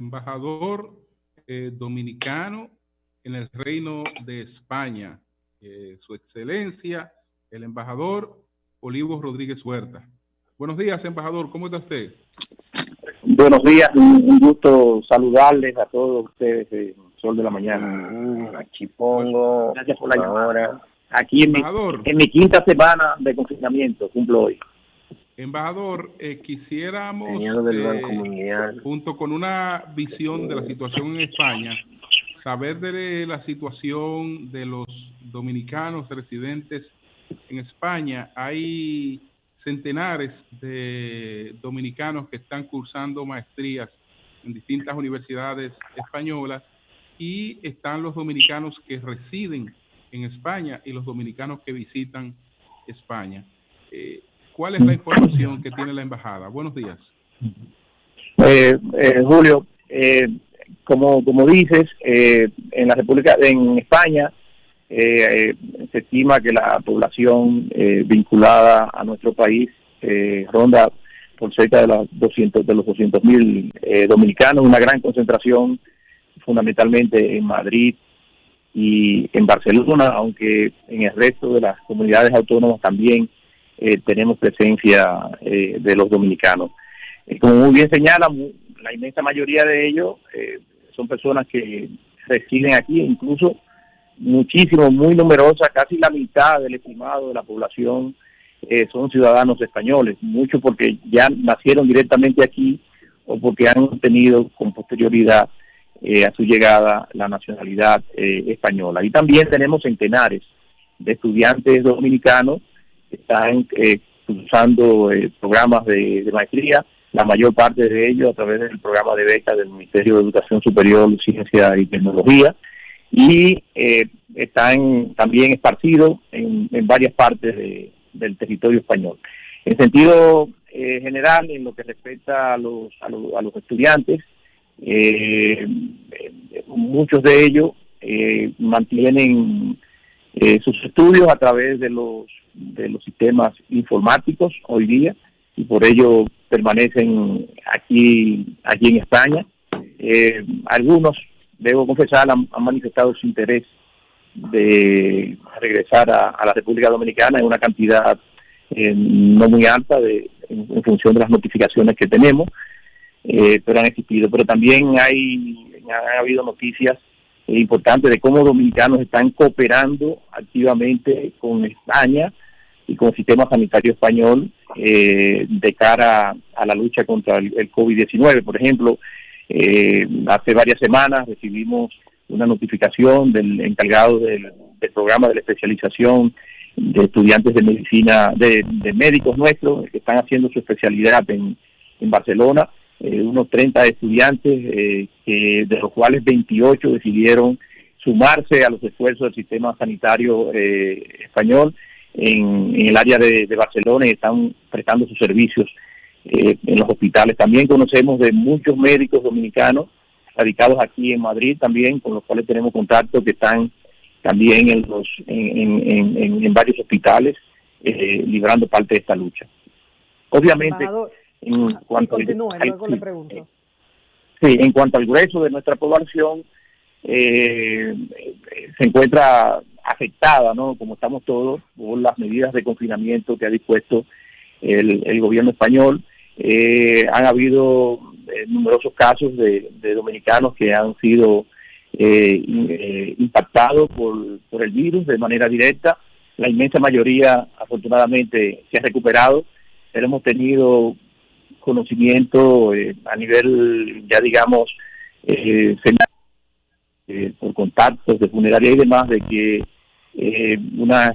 embajador dominicano en el Reino de España, Su Excelencia, el embajador Olivo Rodríguez Huerta. Buenos días, embajador, ¿cómo está usted? Buenos días, un gusto saludarles a todos ustedes, Sol de la Mañana. Aquí pongo. Gracias por la llamada. Aquí en mi quinta semana de confinamiento, cumplo hoy. Embajador, quisiéramos, del Banco Mundial, junto con una visión de la situación en España, saber de la situación de los dominicanos residentes en España. Hay centenares de dominicanos que están cursando maestrías en distintas universidades españolas y están los dominicanos que residen en España y los dominicanos que visitan España. ¿Cuál es la información que tiene la embajada? Buenos días. Julio, como dices, en España se estima que la población vinculada a nuestro país ronda por cerca de los 200.000 dominicanos, una gran concentración fundamentalmente en Madrid y en Barcelona, aunque en el resto de las comunidades autónomas también tenemos presencia de los dominicanos. Como muy bien señala, la inmensa mayoría de ellos son personas que residen aquí, incluso muchísimo, muy numerosa, casi la mitad del estimado de la población son ciudadanos españoles, muchos porque ya nacieron directamente aquí o porque han obtenido con posterioridad a su llegada la nacionalidad española. Y también tenemos centenares de estudiantes dominicanos que están cursando programas de maestría, la mayor parte de ellos a través del programa de becas del Ministerio de Educación Superior, Ciencia y Tecnología, y están también esparcidos en varias partes del territorio español. En sentido general, en lo que respecta a los estudiantes, muchos de ellos mantienen sus estudios a través de los sistemas informáticos hoy día, y por ello permanecen aquí en España. Algunos, debo confesar, han manifestado su interés de regresar a la República Dominicana en una cantidad no muy alta en función de las notificaciones que tenemos, pero han existido. Pero también han habido noticias importantes de cómo dominicanos están cooperando activamente con España y con el sistema sanitario español de cara a la lucha contra el COVID-19. Por ejemplo, hace varias semanas recibimos una notificación del encargado del programa de la especialización de estudiantes de medicina, de médicos nuestros que están haciendo su especialidad en Barcelona, unos 30 estudiantes, de los cuales 28 decidieron sumarse a los esfuerzos del sistema sanitario español en el área de Barcelona y están prestando sus servicios en los hospitales. También conocemos de muchos médicos dominicanos radicados aquí en Madrid también, con los cuales tenemos contacto, que están también en varios hospitales librando parte de esta lucha. Obviamente, le pregunto. Sí, en cuanto al grueso de nuestra población, se encuentra afectada, ¿no? Como estamos todos, por las medidas de confinamiento que ha dispuesto el gobierno español. Han habido numerosos casos de dominicanos que han sido impactados por el virus de manera directa. La inmensa mayoría, afortunadamente, se ha recuperado, pero hemos tenido conocimiento a nivel, ya digamos, por contactos de funeraria y demás, de que unas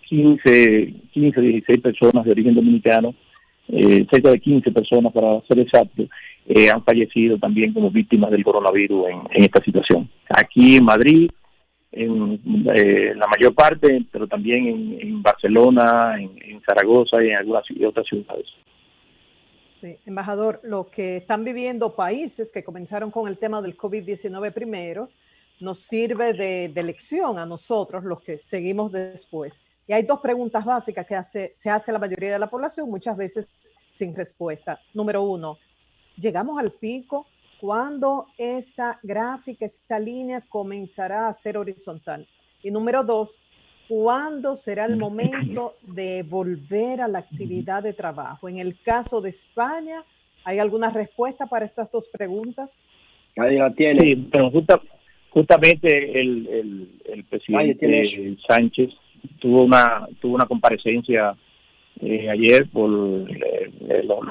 15, 16 personas de origen dominicano, cerca de 15 personas para ser exacto, han fallecido también como víctimas del coronavirus en esta situación. Aquí en Madrid, en la mayor parte, pero también en Barcelona, en Zaragoza y en algunas otras ciudades. Sí, embajador, lo que están viviendo países que comenzaron con el tema del COVID-19 primero, nos sirve de lección a nosotros, los que seguimos después. Y hay dos preguntas básicas que se hace la mayoría de la población, muchas veces sin respuesta. Número uno, ¿llegamos al pico ¿cuándo esa gráfica, esta línea comenzará a ser horizontal? Y número 2, ¿cuándo será el momento de volver a la actividad de trabajo? En el caso de España, ¿hay alguna respuesta para estas dos preguntas? Ahí la tiene. Sí, pero justamente el presidente Sánchez tuvo una comparecencia ayer por los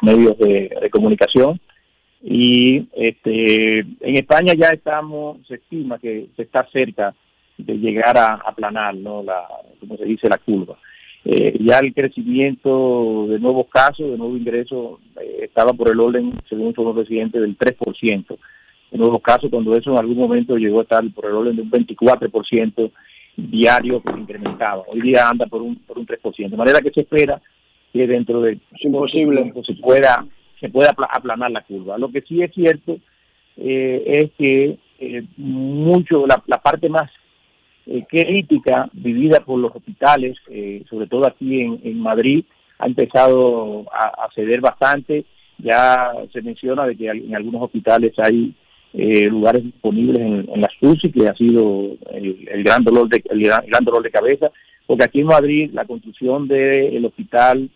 medios de comunicación, y en España ya se estima que se está cerca de llegar a aplanar, ¿no? Como se dice, la curva. Ya el crecimiento de nuevos casos, de nuevos ingresos, estaba por el orden, según informó el presidente, del 3% de nuevos casos, cuando eso en algún momento llegó a estar por el orden de un 24% diario que se incrementaba. Hoy día anda por un 3%, de manera que se espera que dentro de tiempo se pueda aplanar la curva. Lo que sí es cierto es que la parte más crítica vivida por los hospitales, sobre todo aquí en Madrid, ha empezado a ceder bastante. Ya se menciona de que en algunos hospitales hay lugares disponibles en las UCI, que ha sido el gran dolor de cabeza, porque aquí en Madrid la construcción del hospital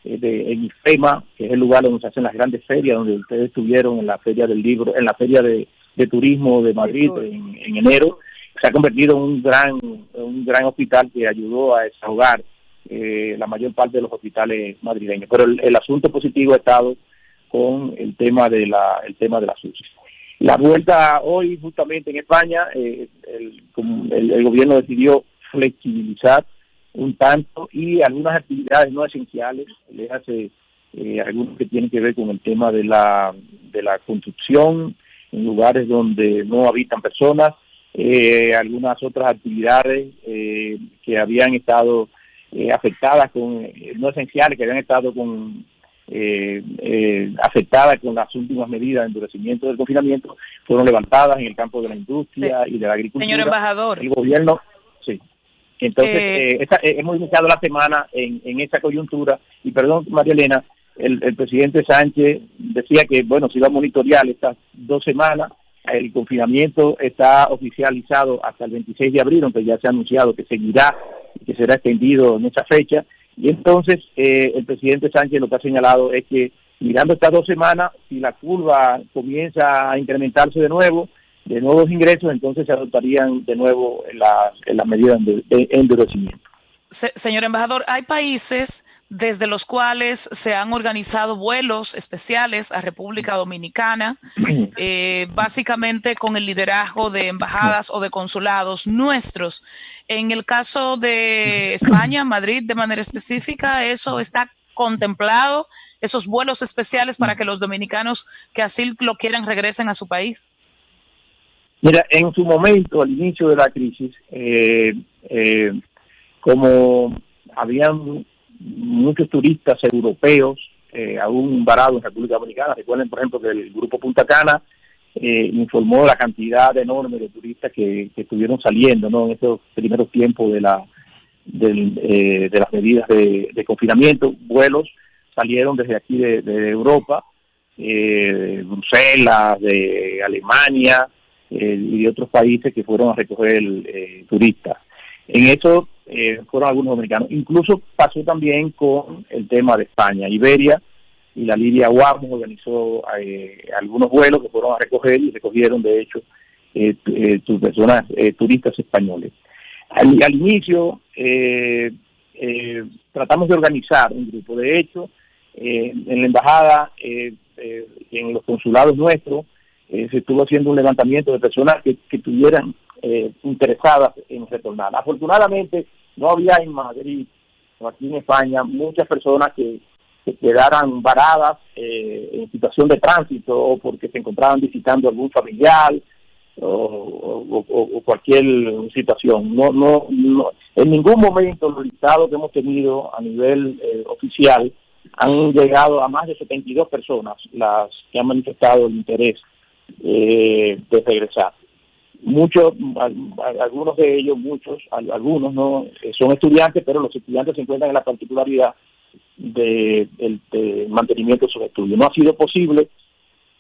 en IFEMA, que es el lugar donde se hacen las grandes ferias, donde ustedes estuvieron en la feria del libro, en la feria de turismo de Madrid en enero, se ha convertido en un gran hospital que ayudó a desahogar la mayor parte de los hospitales madrileños. Pero el asunto positivo ha estado con el tema de la UCI. La vuelta hoy, justamente en España, el gobierno decidió flexibilizar un tanto, y algunas actividades no esenciales, le hace algunos que tienen que ver con el tema de la construcción en lugares donde no habitan personas, algunas otras actividades que habían estado afectadas no esenciales, que habían estado afectadas con las últimas medidas de endurecimiento del confinamiento, fueron levantadas en el campo de la industria y de la agricultura. Señor embajador. El gobierno, sí. Entonces, hemos iniciado la semana en esa coyuntura, y perdón, María Elena, el presidente Sánchez decía que, bueno, se iba a monitorear estas 2 semanas. El confinamiento está oficializado hasta el 26 de abril, aunque ya se ha anunciado que seguirá y que será extendido en esa fecha. Y entonces el presidente Sánchez lo que ha señalado es que, mirando estas 2 semanas, si la curva comienza a incrementarse de nuevos ingresos, entonces se adoptarían de nuevo las medidas de endurecimiento. Señor embajador, hay países desde los cuales se han organizado vuelos especiales a República Dominicana, básicamente con el liderazgo de embajadas o de consulados nuestros. En el caso de España, Madrid, de manera específica, ¿eso está contemplado, esos vuelos especiales para que los dominicanos que así lo quieran regresen a su país? Mira, en su momento, al inicio de la crisis, como habían muchos turistas europeos aún varados en República Dominicana, recuerden, por ejemplo, que el Grupo Punta Cana informó la cantidad enorme de turistas que estuvieron saliendo, ¿no?, en estos primeros tiempos de las medidas de confinamiento. Vuelos salieron desde aquí de Europa, Bruselas, de Alemania, y de otros países que fueron a recoger turistas. En eso fueron algunos dominicanos. Incluso pasó también con el tema de España. Iberia y la línea Guamos organizó algunos vuelos que fueron a recoger, y recogieron, de hecho, personas, turistas españoles. Al inicio tratamos de organizar un grupo. De hecho, en la embajada y en los consulados nuestros, se estuvo haciendo un levantamiento de personas que estuvieran interesadas en retornar. Afortunadamente, no había en Madrid o aquí en España muchas personas que quedaran varadas en situación de tránsito, o porque se encontraban visitando algún familiar o cualquier situación. No, en ningún momento los listados que hemos tenido a nivel oficial han llegado a más de 72 personas las que han manifestado el interés de regresar. Algunos de ellos, algunos no son estudiantes, pero los estudiantes se encuentran en la particularidad del mantenimiento de sus estudios. No ha sido posible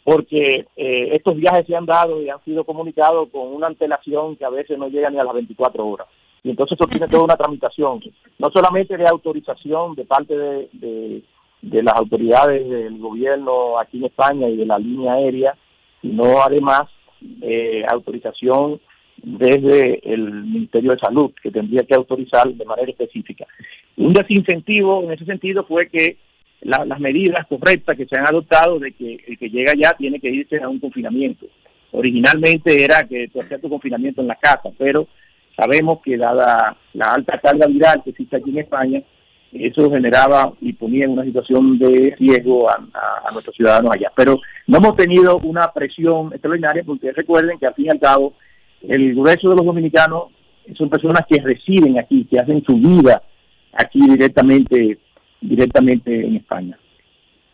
porque estos viajes se han dado y han sido comunicados con una antelación que a veces no llega ni a las 24 horas. Y entonces eso tiene toda una tramitación, no solamente de autorización de parte de las autoridades del gobierno aquí en España y de la línea aérea, sino además autorización desde el Ministerio de Salud, que tendría que autorizar de manera específica. Un desincentivo en ese sentido fue que las medidas correctas que se han adoptado de que el que llega allá tiene que irse a un confinamiento. Originalmente era que tú hacías tu confinamiento en la casa, pero sabemos que dada la alta carga viral que existe aquí en España, eso generaba y ponía en una situación de riesgo a nuestros ciudadanos allá. Pero no hemos tenido una presión extraordinaria porque recuerden que al fin y al cabo el grueso de los dominicanos son personas que residen aquí, que hacen su vida aquí directamente en España.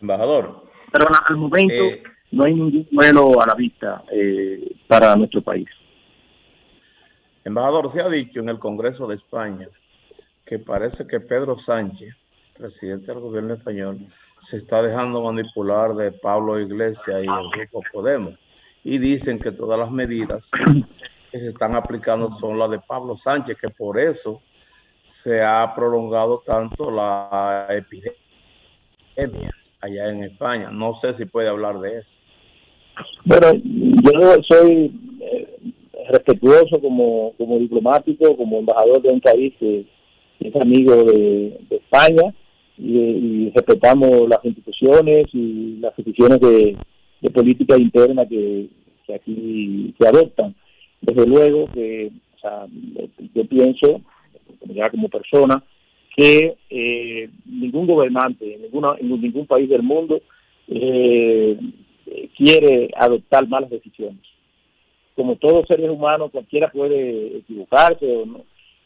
Embajador. Pero al momento no hay ningún vuelo a la vista para nuestro país. Embajador, se ha dicho en el Congreso de España que parece que Pedro Sánchez, presidente del gobierno español, se está dejando manipular de Pablo Iglesias y el grupo Podemos. Y dicen que todas las medidas que se están aplicando son las de Pablo Sánchez, que por eso se ha prolongado tanto la epidemia allá en España. No sé si puede hablar de eso. Bueno, yo soy respetuoso como diplomático, como embajador de un país que es amigo de España y respetamos las instituciones y las decisiones de política interna que aquí se adoptan. Desde luego que yo pienso, ya como persona, que ningún gobernante en ningún país del mundo quiere adoptar malas decisiones. Como todos seres humanos, cualquiera puede equivocarse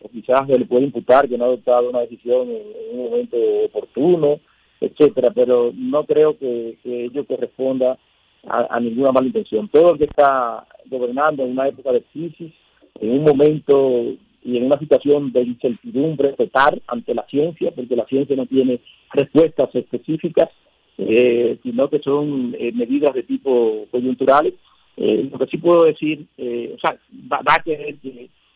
o quizás se le puede imputar que no ha adoptado una decisión en un momento oportuno, etcétera, pero no creo que ello corresponda a ninguna mala intención. Todo el que está gobernando en una época de crisis, en un momento y en una situación de incertidumbre total ante la ciencia, porque la ciencia no tiene respuestas específicas, sino que son medidas de tipo coyunturales. Lo que sí puedo decir, va a querer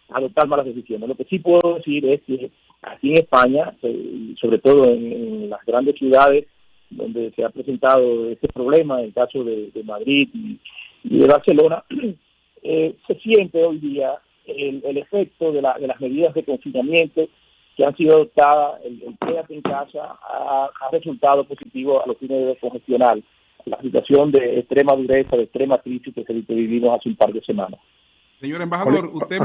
adoptar malas decisiones. Lo que sí puedo decir es que aquí en España, sobre todo en las grandes ciudades donde se ha presentado este problema, en el caso de Madrid y de Barcelona, se siente hoy día el efecto de las medidas de confinamiento que han sido adoptadas. El quédate en casa ha resultado positivo a los fines de descongestionar la situación de extrema dureza, de extrema crisis que vivimos hace un par de semanas. Señor embajador, usted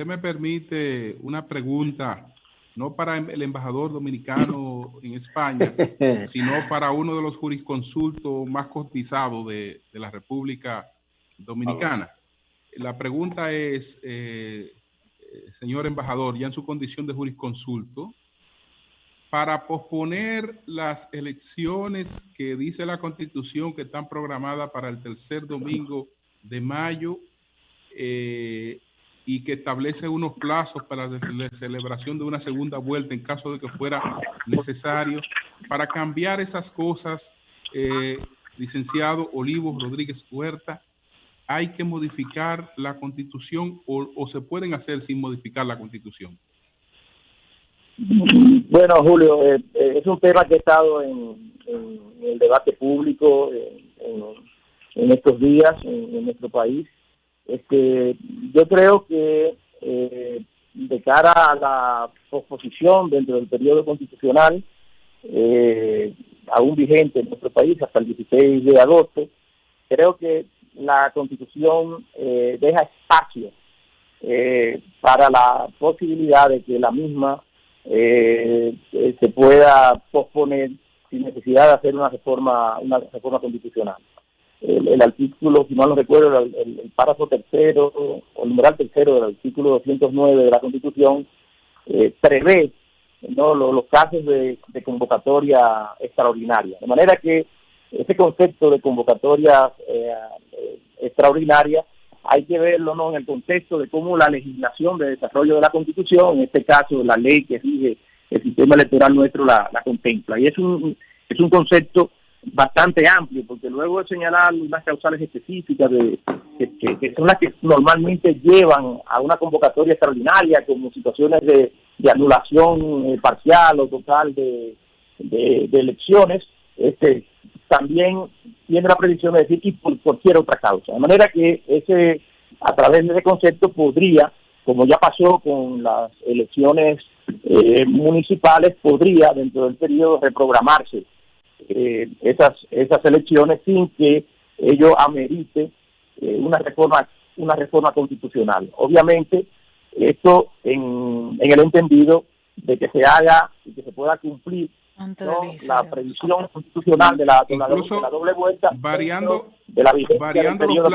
me permite una pregunta, no para el embajador dominicano en España, sino para uno de los jurisconsultos más cotizados de la República Dominicana. La pregunta es, señor embajador, ya en su condición de jurisconsulto, para posponer las elecciones que dice la Constitución que están programadas para el tercer domingo de mayo y que establece unos plazos para la celebración de una segunda vuelta en caso de que fuera necesario, para cambiar esas cosas, licenciado Olivos Rodríguez Huerta, ¿hay que modificar la Constitución o se pueden hacer sin modificar la Constitución? Bueno, Julio, es un tema que ha estado en el debate público en estos días en nuestro país. Yo creo que de cara a la posposición dentro del periodo constitucional aún vigente en nuestro país hasta el 16 de agosto, creo que la Constitución deja espacio para la posibilidad de que la misma se pueda posponer sin necesidad de hacer una reforma constitucional. El artículo, si mal no recuerdo, el párrafo tercero o el numeral tercero del artículo 209 de la Constitución prevé los casos de convocatoria extraordinaria. De manera que ese concepto de convocatoria extraordinaria hay que verlo en el contexto de cómo la legislación de desarrollo de la Constitución, en este caso la ley que rige el sistema electoral nuestro, la contempla. Y es un concepto bastante amplio, porque luego de señalar unas causales específicas que son las que normalmente llevan a una convocatoria extraordinaria, como situaciones de anulación parcial o total de elecciones, también tiene la previsión de decir y por cualquier otra causa. De manera que a través de ese concepto podría, como ya pasó con las elecciones municipales, podría dentro del periodo reprogramarse esas elecciones sin que ello amerite una reforma constitucional. Obviamente, esto en el entendido de que se haga y que se pueda cumplir, ¿no?, la previsión constitucional de la doble vuelta, variando de la vigencia del periodo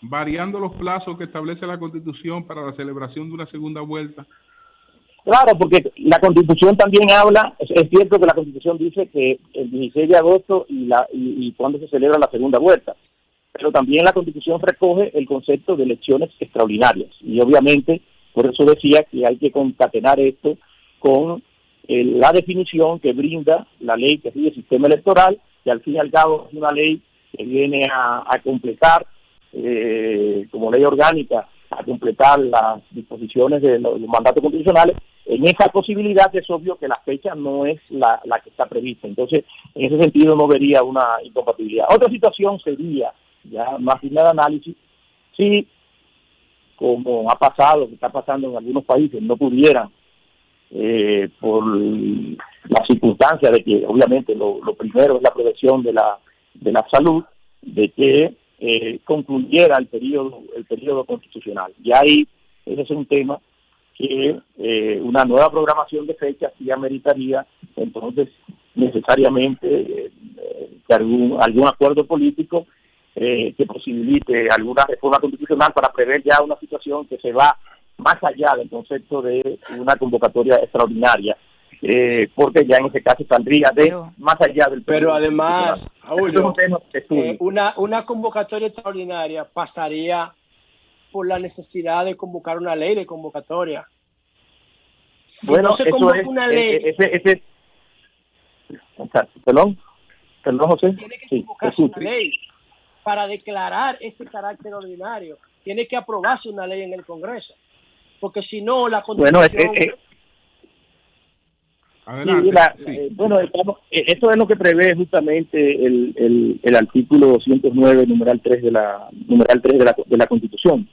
variando los plazos que establece la Constitución para la celebración de una segunda vuelta. Claro, porque la Constitución también habla, es cierto que la Constitución dice que el 16 de agosto y cuando se celebra la segunda vuelta, pero también la Constitución recoge el concepto de elecciones extraordinarias, y obviamente por eso decía que hay que concatenar esto con la definición que brinda la ley que sigue el sistema electoral, que al fin y al cabo es una ley que viene a completar, como ley orgánica, a completar las disposiciones de los mandatos constitucionales. En esa posibilidad es obvio que la fecha no es la que está prevista. Entonces, en ese sentido no vería una incompatibilidad. Otra situación sería, ya más digna de análisis, si, como ha pasado, que está pasando en algunos países, no pudieran, por la circunstancia de que obviamente lo primero es la protección de la salud, de que concluyera el periodo constitucional. Ya ahí ese es un tema que una nueva programación de fechas sí ameritaría entonces necesariamente que algún acuerdo político que posibilite alguna reforma constitucional para prever ya una situación que se va más allá del concepto de una convocatoria extraordinaria, porque ya en ese caso saldría más allá del... Pero además, Julio, una convocatoria extraordinaria pasaría por la necesidad de convocar una ley de convocatoria. Si no se convoca una ley... Perdón, José. Tiene que convocarse una ley para declarar ese carácter ordinario. Tiene que aprobarse una ley en el Congreso. Porque si no, la Constitución... esto es lo que prevé justamente el artículo 209, numeral 3 de la Constitución.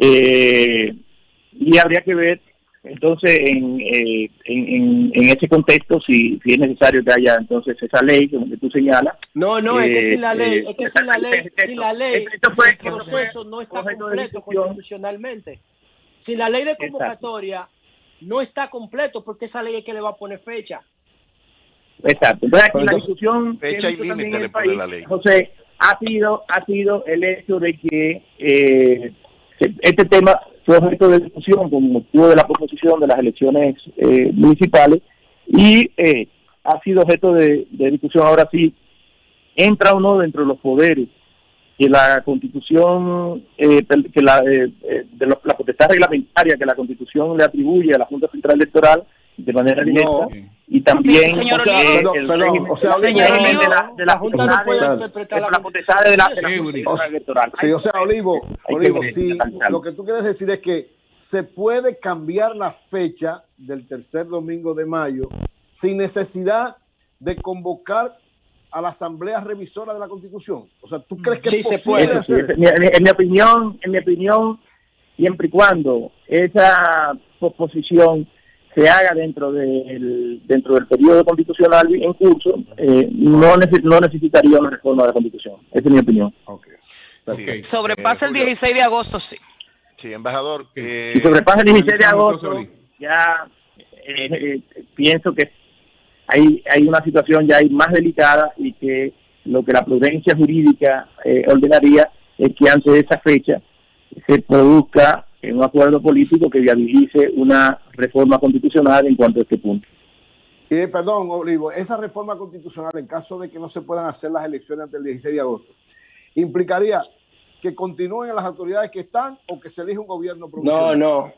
Y habría que ver entonces en ese contexto si es necesario que haya entonces esa ley como que tú señalas. Es que sin la ley, el proceso no está completo constitucionalmente. Sin la ley de convocatoria no está completo, porque esa ley es que le va a poner fecha. Exacto. Entonces aquí la discusión fecha y límite le pone la ley. José, ha sido el hecho de que este tema fue objeto de discusión con motivo de la proposición de las elecciones municipales y ha sido objeto de discusión. Ahora sí, entra o no dentro de los poderes que la Constitución, la potestad reglamentaria que la Constitución le atribuye a la Junta Central Electoral de manera directa, y también señor la Junta no puede interpretar la potestad de la Junta Electoral. Sí, o sea, Olivo, sí, lo que tú quieres decir es que se puede cambiar la fecha del tercer domingo de mayo sin necesidad de convocar a la Asamblea Revisora de la Constitución. O sea, ¿tú crees que sí, se puede hacer? En mi opinión, siempre y cuando esa posposición se haga dentro del periodo constitucional en curso, no necesitaría una reforma de la Constitución. Esa es mi opinión. Sí. Sobrepasa el 16 de agosto, sí. Sí, embajador. Si sobrepasa el 16 de agosto, ya pienso que hay una situación ya más delicada, y que lo que la prudencia jurídica ordenaría es que antes de esa fecha se produzca un acuerdo político que viabilice una reforma constitucional en cuanto a este punto. Perdón, Olivo, esa reforma constitucional, en caso de que no se puedan hacer las elecciones antes del 16 de agosto, ¿implicaría que continúen las autoridades que están o que se elija un gobierno provisional? No.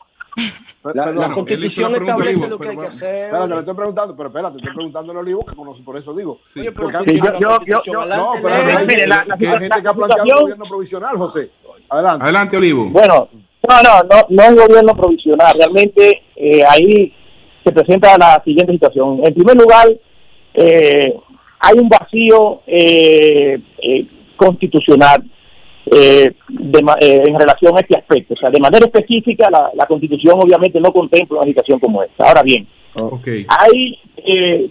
La Constitución establece lo que hay que hacer. Espérate, le estoy preguntando, pero espérate, estoy preguntando a Olivo, que conoce, por eso digo. Sí. Oye, pero Porque no, pero hay gente que ha planteado un gobierno provisional, José. Adelante. Adelante, Olivo. Bueno, no es gobierno provisional. Realmente ahí se presenta la siguiente situación. En primer lugar, hay un vacío constitucional en relación a este aspecto. O sea, de manera específica, la Constitución obviamente no contempla una situación como esta. Ahora bien, hay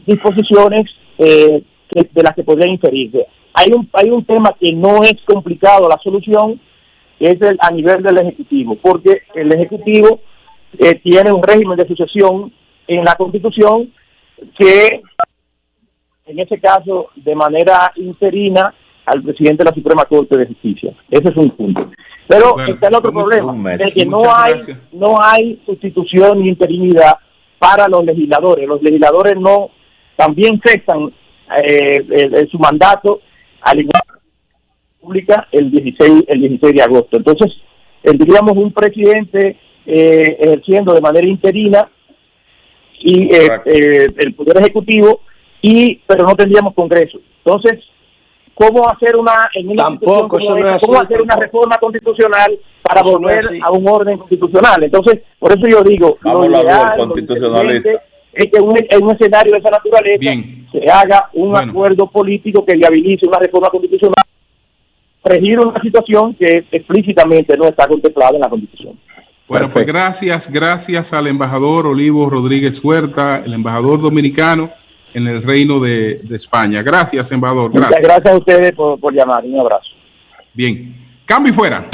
disposiciones de las que podría inferirse. Hay un tema que no es complicado la solución, que es a nivel del Ejecutivo, porque el Ejecutivo tiene un régimen de sucesión en la Constitución que, en ese caso, de manera interina al presidente de la Suprema Corte de Justicia. Ese es un punto. Pero bueno, está el otro problema, de que no hay sustitución ni interinidad para los legisladores. Los legisladores también cesan su mandato al igual que la República el 16 de agosto. Entonces, tendríamos un presidente ejerciendo de manera interina y el Poder Ejecutivo, pero no tendríamos Congreso. Entonces, ¿cómo hacer una reforma constitucional para volver a un orden constitucional? Entonces, por eso yo digo, lo ideal es que en un escenario de esa naturaleza se haga un acuerdo político que viabilice una reforma constitucional, regir una situación que explícitamente no está contemplada en la Constitución. Bueno, perfecto. Pues gracias al embajador Olivo Rodríguez Huerta, el embajador dominicano en el Reino de España. Gracias, embajador. Gracias a ustedes por llamar. Un abrazo. Bien. Cambio y fuera.